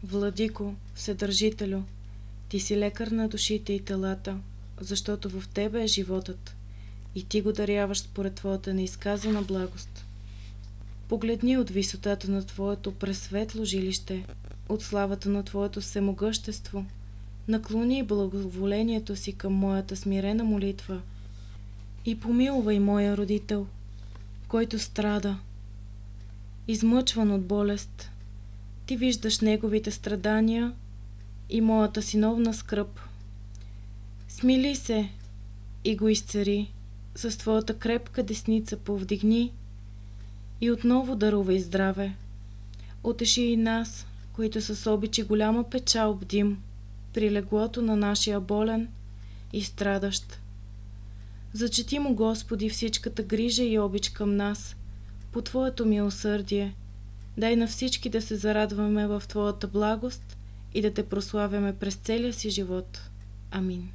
Владико, Вседържителю, Ти си лекар на душите и телата, защото в Тебе е животът и Ти го даряваш според Твоята неизказана благост. Погледни от висотата на Твоето пресветло жилище, от славата на Твоето всемогъщество, наклони благоволението си към моята смирена молитва и помилвай моя родител, който страда, измъчван от болест. Ти виждаш неговите страдания и моята синовна скръб. Смили се и го изцери, с Твоята крепка десница повдигни и отново дарувай здраве. Утеши и нас, които с обич и голяма печал бдим при леглото на нашия болен и страдащ. Зачети му, Господи, всичката грижа и обич към нас, по Твоето милосърдие. Дай на всички да се зарадваме в Твоята благост и да Те прославяме през целия си живот. Амин.